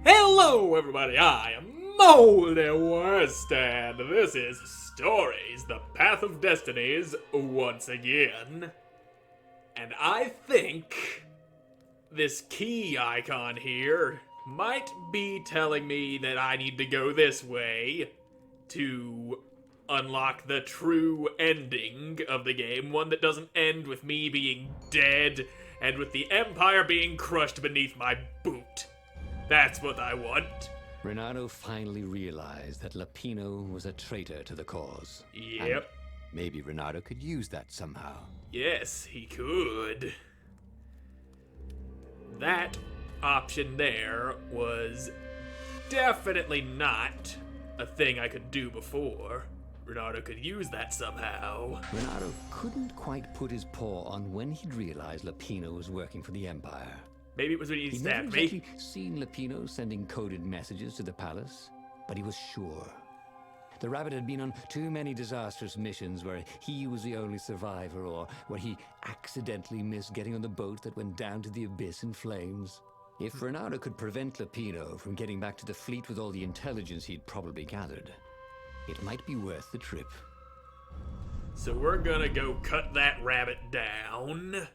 Hello, everybody. I am Moldy, and this is Stories, the Path of Destinies, once again. And I think this key icon here might be telling me that I need to go this way to unlock the true ending of the game, one that doesn't end with me being dead and with the Empire being crushed beneath my boot. That's what I want. Renato finally realized that Lapino was a traitor to the cause. Yep. And maybe Renato could use that somehow. Yes, he could. That option there was definitely not a thing I could do before. Renato could use that somehow. Renato couldn't quite put his paw on when he'd realized Lapino was working for the Empire. Maybe it was when he He'd stabbed never me. exactly seen Lapino sending coded messages to the palace, but he was sure. The rabbit had been on too many disastrous missions where he was the only survivor, or where he accidentally missed getting on the boat that went down to the abyss in flames. If Renato could prevent Lapino from getting back to the fleet with all the intelligence he'd probably gathered, it might be worth the trip. So we're gonna go cut that rabbit down.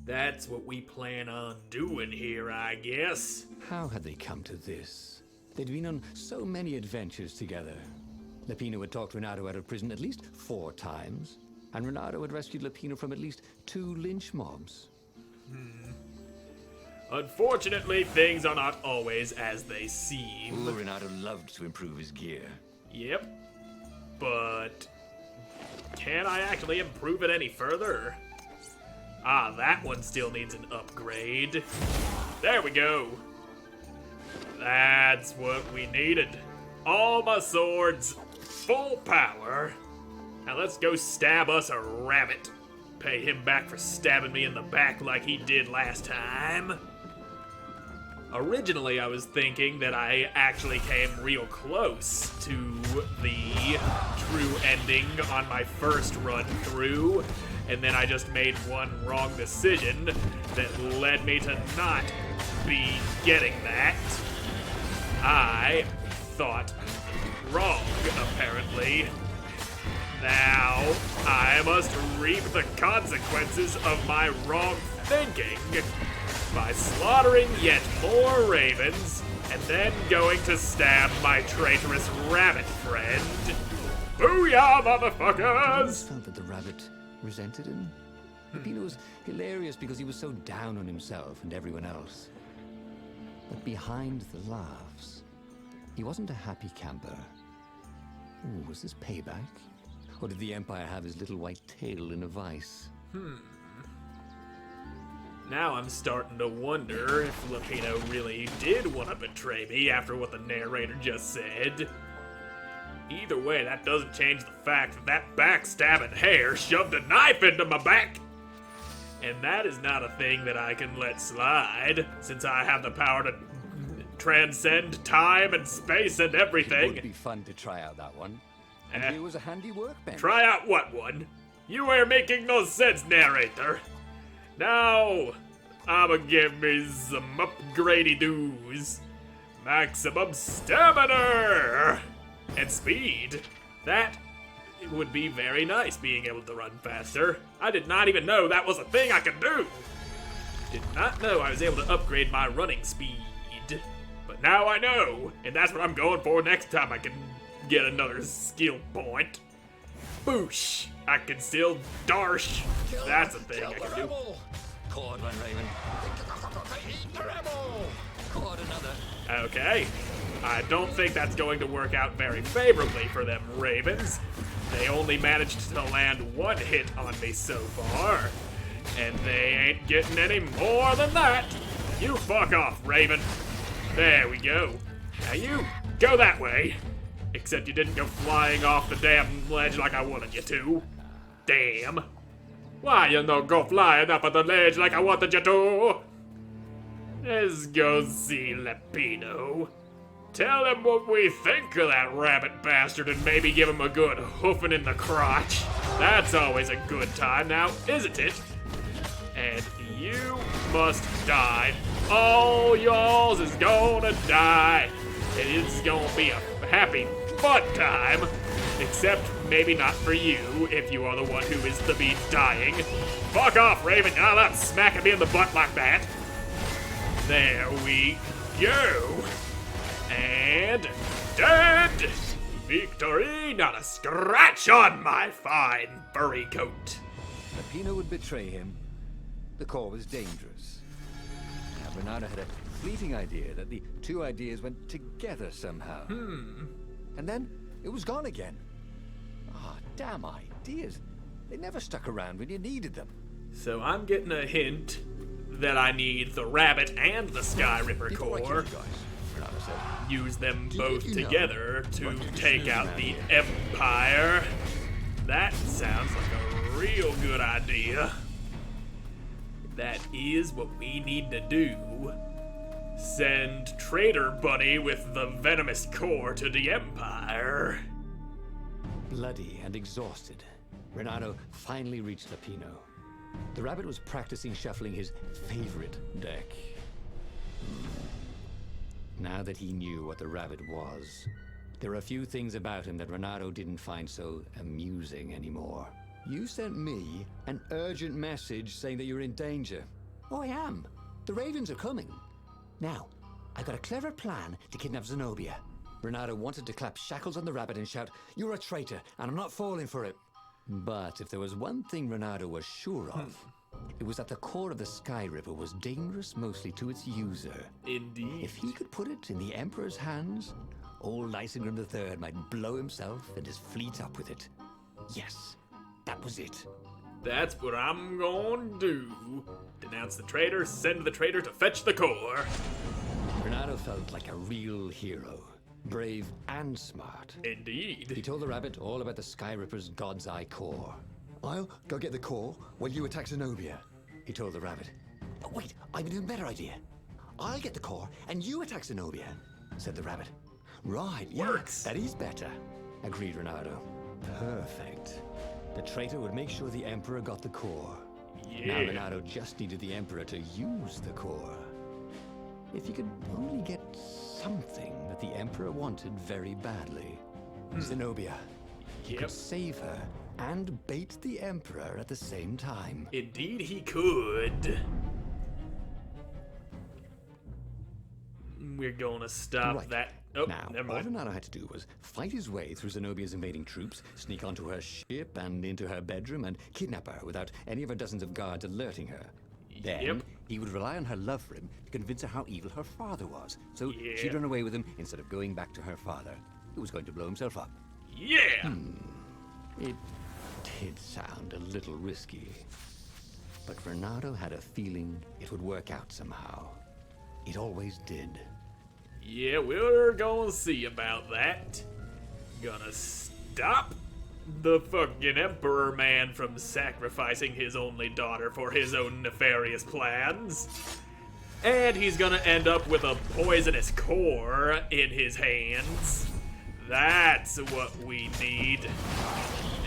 That's what we plan on doing here, I guess. How had they come to this? They'd been on so many adventures together. Lapino had talked Renato out of prison at least 4 times, and Renato had rescued Lapino from at least 2 lynch mobs. Unfortunately, things are not always as they seem. Ooh, Renato loved to improve his gear. Yep. But can I actually improve it any further? Ah, that one still needs an upgrade. There we go. That's what we needed. All my swords, full power. Now let's go stab us a rabbit. Pay him back for stabbing me in the back like he did last time. Originally, I was thinking that I actually came real close to the true ending on my first run through, and then I just made one wrong decision that led me to not be getting that. I thought wrong, apparently. Now, I must reap the consequences of my wrong thinking by slaughtering yet more ravens and then going to stab my traitorous rabbit friend. Booyah, motherfuckers! I always felt that the rabbit resented him. Lapino was hilarious because he was so down on himself and everyone else. But behind the laughs, he wasn't a happy camper. Ooh, was this payback? Or did the Empire have his little white tail in a vice? Now I'm starting to wonder if Lapino really did want to betray me after what the narrator just said. Either way, that doesn't change the fact that that backstabbing hare shoved a knife into my back. And that is not a thing that I can let slide, since I have the power to transcend time and space and everything. It would be fun to try out that one. And Eh. here was a handy workbench. Try out what one? You ain't making no sense, narrator. Now, I'ma give me some upgradey doos. Maximum stamina and speed. That would be very nice, being able to run faster. I did not even know that was a thing I could do. Did not know I was able to upgrade my running speed. But now I know, and that's what I'm going for next time I can get another skill point. Boosh! I can still darsh. That's a thing I can do. Caught one, Raven. Eat the rebel! Caught another. Okay. I don't think that's going to work out very favorably for them ravens. They only managed to land 1 hit on me so far. And they ain't getting any more than that. You fuck off, Raven. There we go. Now you go that way. Except you didn't go flying off the damn ledge like I wanted you to. Damn. Why you no go flying up on the ledge like I wanted you to? Let's go see Lapino. Tell him what we think of that rabbit bastard and maybe give him a good hoofing in the crotch. That's always a good time now, isn't it? And you must die all y'alls is gonna die. And it's gonna be a happy, fun time. Except maybe not for you, if you are the one who is to be dying. Fuck off, Raven. You're not smacking me in the butt like that. There we go. And dead. Victory, not a scratch on my fine furry coat. Lapino would betray him. The core was dangerous. Now, Bernardo had a fleeting idea that the two ideas went together somehow. And then it was gone again. Ah, damn ideas. They never stuck around when you needed them. So I'm getting a hint that I need the rabbit and the Sky Ripper Before I kill core. you guys, Bernardo said, Use them Do both you know together to what you're take doing out out the here? Empire. That sounds like a real good idea. That is what we need to do. Send Traitor Bunny with the venomous core to the Empire. bloody and exhausted, Renato finally reached Lapino. The rabbit was practicing shuffling his favorite deck. Now that he knew what the rabbit was, there were a few things about him that Renato didn't find so amusing anymore. You sent me an urgent message saying that you're in danger. Oh, I am. The ravens are coming. Now, I've got a clever plan to kidnap Zenobia. Renato wanted to clap shackles on the rabbit and shout, "You're a traitor, and I'm not falling for it." But if there was one thing Renato was sure of, it was that the core of the Sky Ripper was dangerous mostly to its user. Indeed. If he could put it in the Emperor's hands, old Lysengrim III might blow himself and his fleet up with it. Yes, that was it. That's what I'm gonna do. Denounce the traitor, send the traitor to fetch the core. Renato felt like a real hero, brave and smart. He Indeed. told the rabbit all about the Sky Ripper's God's Eye core. "I'll go get the core while you attack Zenobia," he told the rabbit. "But wait, I've an even better idea. I'll get the core and you attack Zenobia," said the rabbit. "Right, yeah, Works. that is better," agreed Renato. Perfect. The traitor would make sure the Emperor got the core. Now Yeah. Renato just needed the Emperor to use the core. If he could only get something that the Emperor wanted very badly. Zenobia. He Yep. could save her and bait the Emperor at the same time. Indeed he could. We're gonna stop Right. that. Oh, Now, never all mind. Renato had to do was fight his way through Zenobia's invading troops, sneak onto her ship and into her bedroom, and kidnap her without any of her dozens of guards alerting her. Then, Yep. he would rely on her love for him to convince her how evil her father was, so Yeah. she'd run away with him instead of going back to her father, who was going to blow himself up. Yeah. It did sound a little risky, but Renato had a feeling it would work out somehow. It always did. Yeah, we're gonna see about that. Gonna stop the fucking Emperor man from sacrificing his only daughter for his own nefarious plans. And he's gonna end up with a poisonous core in his hands. That's what we need.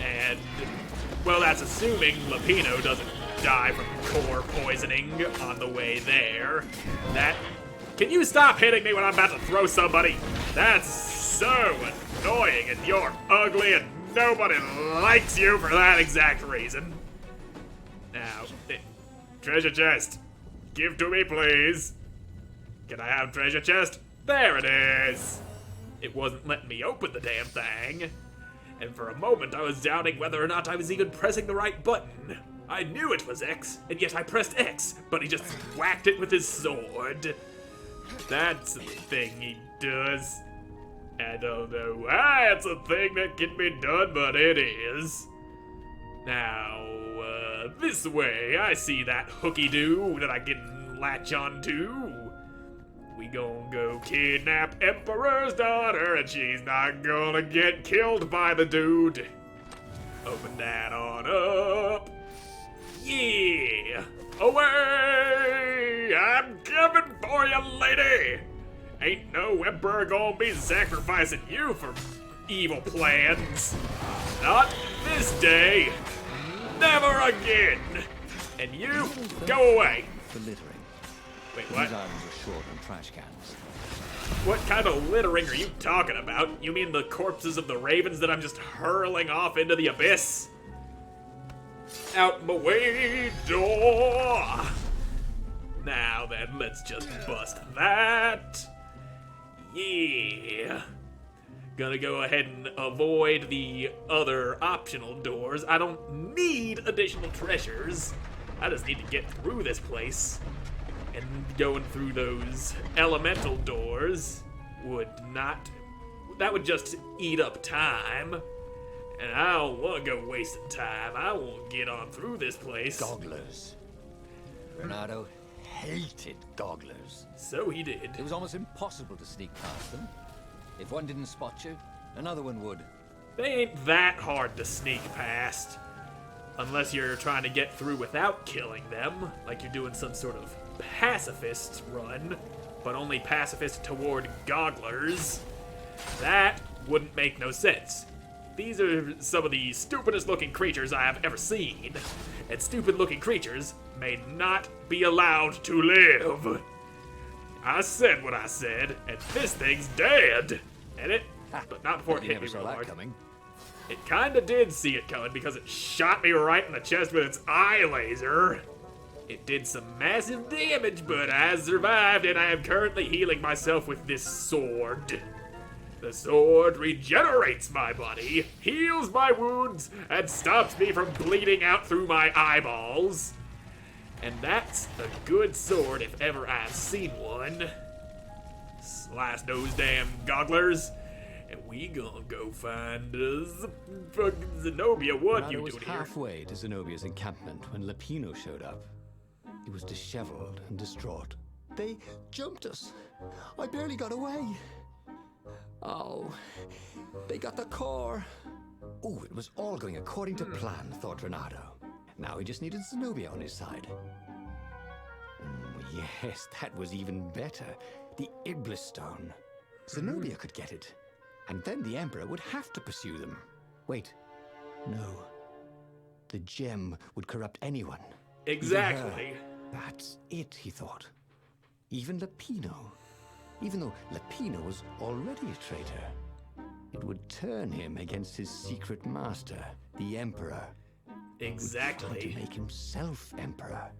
And, well, that's assuming Lapino doesn't die from core poisoning on the way there. Can you stop hitting me when I'm about to throw somebody? That's so annoying, and you're ugly, and nobody likes you for that exact reason. Now, treasure chest. Give to me, please. Can I have treasure chest? There it is. It wasn't letting me open the damn thing. And for a moment, I was doubting whether or not I was even pressing the right button. I knew it was X, and yet I pressed X, but he just whacked it with his sword. That's a thing he does. I don't know why it's a thing that can be done, but it is. Now, this way, I see that hooky-doo that I can latch onto. We gon' go kidnap Emperor's daughter, and she's not gonna get killed by the dude. Open that on up. Yeah! Away! I'm coming for you, lady! Ain't no Emperor gonna be sacrificing you for evil plans. Not this day. Never again. And you, go away. For littering. Wait, These what? islands are short on trash cans. What kind of littering are you talking about? You mean the corpses of the ravens that I'm just hurling off into the abyss? Out my way, door! Now then, let's just bust that. Yeah. Gonna go ahead and avoid the other optional doors. I don't need additional treasures. I just need to get through this place. And going through those elemental doors would not... That would just eat up time. And I don't want to go wasting time. I won't get on through this place. Gogglers. Renato hated gogglers. So he did. It was almost impossible to sneak past them. If one didn't spot you, another one would. They ain't that hard to sneak past. Unless you're trying to get through without killing them, like you're doing some sort of pacifist run, but only pacifist toward gogglers. That wouldn't make no sense. These are some of the stupidest looking creatures I have ever seen, and stupid looking creatures may not be allowed to live. I said what I said, and this thing's dead. And it, but not before it hit me real hard. Coming. It kinda did see it coming because it shot me right in the chest with its eye laser. It did some massive damage, but I survived, and I am currently healing myself with this sword. The sword regenerates my body, heals my wounds, and stops me from bleeding out through my eyeballs. And that's a good sword if ever I've seen one. Slice those damn gogglers, and we gonna go find fucking Zenobia. What Renato you was doing here? halfway to Zenobia's encampment when Lapino showed up. He was disheveled and distraught. They jumped us. I barely got away. Oh, they got the core. Oh, it was all going according to plan, thought Renato. Now he just needed Zenobia on his side. Yes, that was even better. The Iblis stone. Zenobia could get it. And then the Emperor would have to pursue them. Wait, no. The gem would corrupt anyone. Exactly. Even her. That's it, he thought. Even Lapino. Even though Lapino was already a traitor. It would turn him against his secret master, the Emperor. Exactly. He would try to make himself Emperor.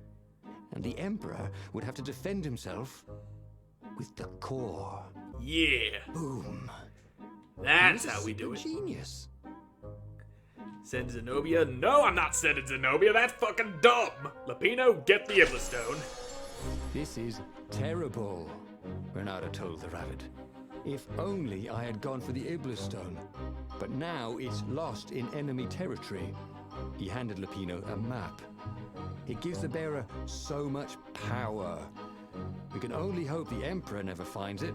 And the Emperor would have to defend himself with the core. Yeah. Boom. That's how we do it. Genius. Send Zenobia? No, I'm not sending Zenobia. That's fucking dumb. Lapino, get the Iblis stone. This is terrible, Renato told the rabbit. If only I had gone for the Iblis stone. But now it's lost in enemy territory. He handed Lapino a map. It gives the bearer so much power. We can only hope the Emperor never finds it.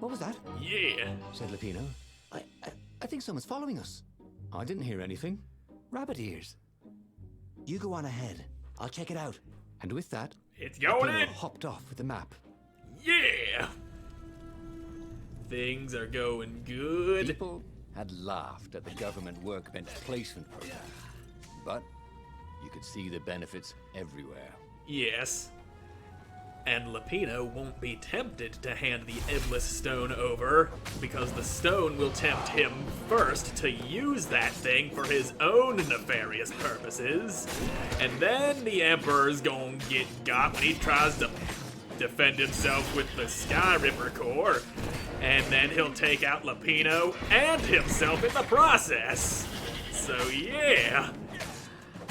What was that? Yeah. Said Lapino. I think someone's following us. I didn't hear anything. Rabbit ears. You go on ahead. I'll check it out. And with that, It's going Lapino in. hopped off with the map. Yeah. Things are going good. People had laughed at the government workbench placement program, but you could see the benefits everywhere. Yes. And Lapino won't be tempted to hand the Iblis stone over, because the stone will tempt him first to use that thing for his own nefarious purposes. And then the Emperor's gonna get got when he tries to defend himself with the Sky Ripper core. And then he'll take out Lapino and himself in the process. So yeah.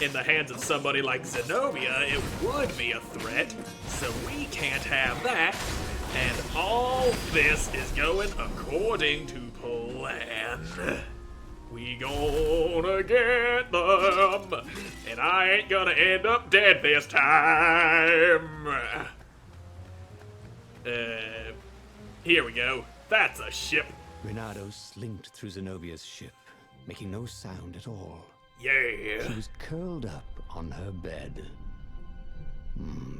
In the hands of somebody like Zenobia, it would be a threat, so we can't have that, and all this is going according to plan. We gonna get them, and I ain't gonna end up dead this time. Here we go. That's a ship. Renato slinked through Zenobia's ship, making no sound at all. Yeah. She was curled up on her bed.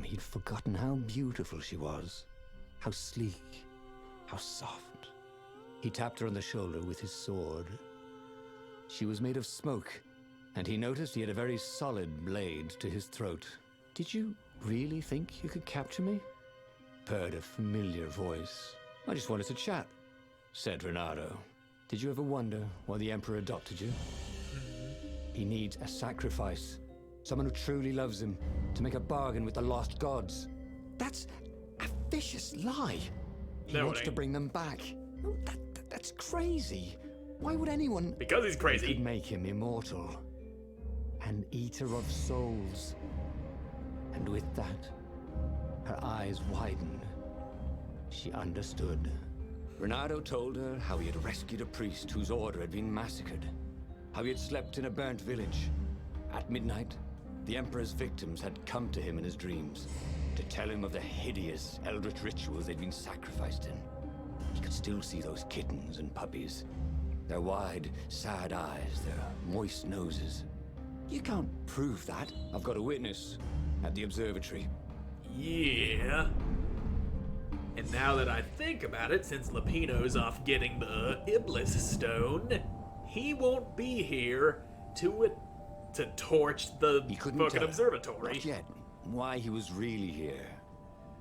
He'd forgotten how beautiful she was. How sleek. How soft. He tapped her on the shoulder with his sword. She was made of smoke, and he noticed he had a very solid blade to his throat. Did you really think you could capture me? heard a familiar voice. I just wanted to chat, said Renato. Did you ever wonder why the Emperor adopted you? He needs a sacrifice. Someone who truly loves him, to make a bargain with the lost gods. That's a vicious lie. He wants to bring them back. No, that's crazy. Why would anyone... Because he's crazy. Could make him immortal. An eater of souls. And with that, her eyes widened. She understood. Renato told her how he had rescued a priest whose order had been massacred. How he had slept in a burnt village. At midnight, the Emperor's victims had come to him in his dreams to tell him of the hideous eldritch rituals they'd been sacrificed in. He could still see those kittens and puppies. Their wide, sad eyes, their moist noses. You can't prove that. I've got a witness at the observatory. Yeah. And now that I think about it, since Lupino's off getting the Iblis stone, he won't be here to torch the fucking observatory. Not yet. Why he was really here.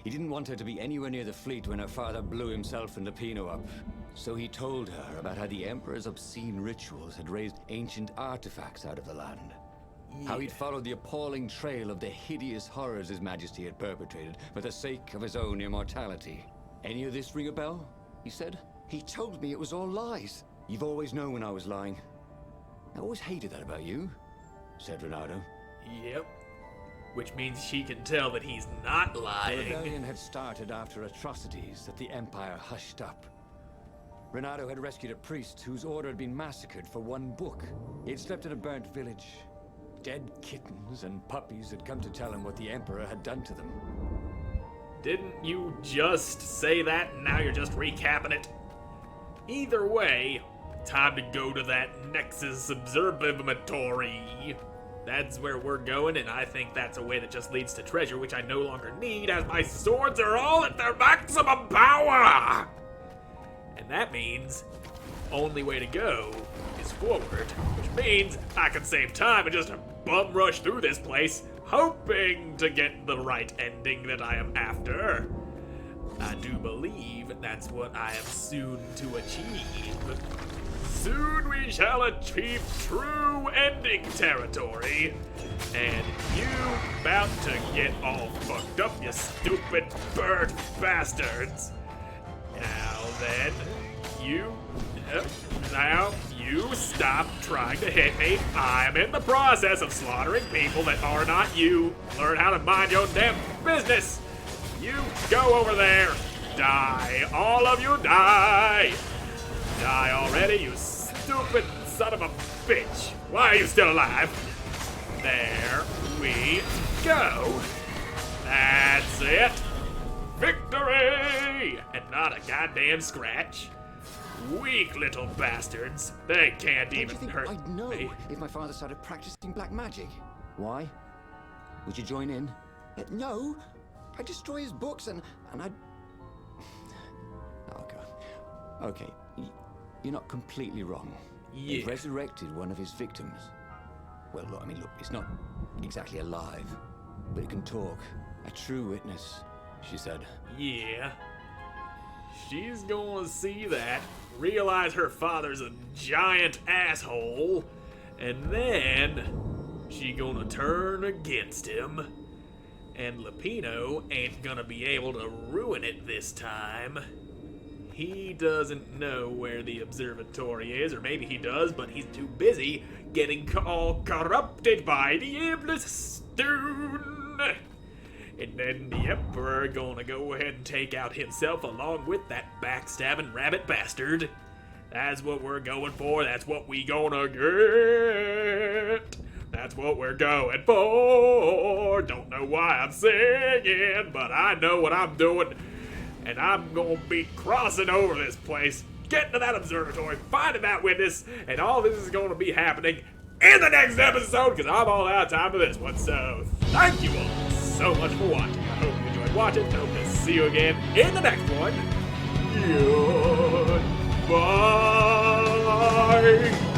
He didn't want her to be anywhere near the fleet when her father blew himself and Lupino up. So he told her about how the Emperor's obscene rituals had raised ancient artifacts out of the land. Yeah. How he'd followed the appalling trail of the hideous horrors His Majesty had perpetrated for the sake of his own immortality. Any of this ring a bell? He said. He told me it was all lies. You've always known when I was lying. I always hated that about you, said Renato. Yep. Which means she can tell that he's not lying. The rebellion had started after atrocities that the Empire hushed up. Renato had rescued a priest whose order had been massacred for one book. He had slept in a burnt village. Dead kittens and puppies had come to tell him what the Emperor had done to them. Didn't you just say that and now you're just recapping it? Either way, time to go to that Nexus Observatory. That's where we're going, and I think that's a way that just leads to treasure, which I no longer need as my swords are all at their maximum power! And that means only way to go is forward, which means I can save time and just bum rush through this place, hoping to get the right ending that I am after. I do believe that's what I am soon to achieve. Soon we shall achieve true ending territory. And you about to get all fucked up, you stupid bird bastards. Now then, now you stop trying to hit me. I'm in the process of slaughtering people that are not you. Learn how to mind your damn business. You go over there. Die. All of you die. Die already, you stupid son of a bitch. Why are you still alive? There we go. That's it. Victory! And not a goddamn scratch. Weak little bastards. They can't even hurt me. I'd know if my father started practicing black magic. Why? Would you join in? No. I'd destroy his books and I'd... Oh, God. Okay. You're not completely wrong. Yeah. He resurrected one of his victims. Well, look, it's not exactly alive, but it can talk. A true witness, she said. Yeah. She's gonna see that, realize her father's a giant asshole, and then she gonna turn against him. And Lupino ain't gonna be able to ruin it this time. He doesn't know where the observatory is, or maybe he does, but he's too busy getting all corrupted by the Iblis stone. And then the Emperor gonna go ahead and take out himself along with that backstabbing rabbit bastard. That's what we're going for. That's what we gonna get. That's what we're going for. Don't know why I'm singing, but I know what I'm doing. And I'm gonna be crossing over this place, getting to that observatory, finding that witness, and all this is gonna be happening in the next episode, because I'm all out of time for this one. So, thank you all so much for watching. I hope you enjoyed watching. I hope to see you again in the next one. Goodbye.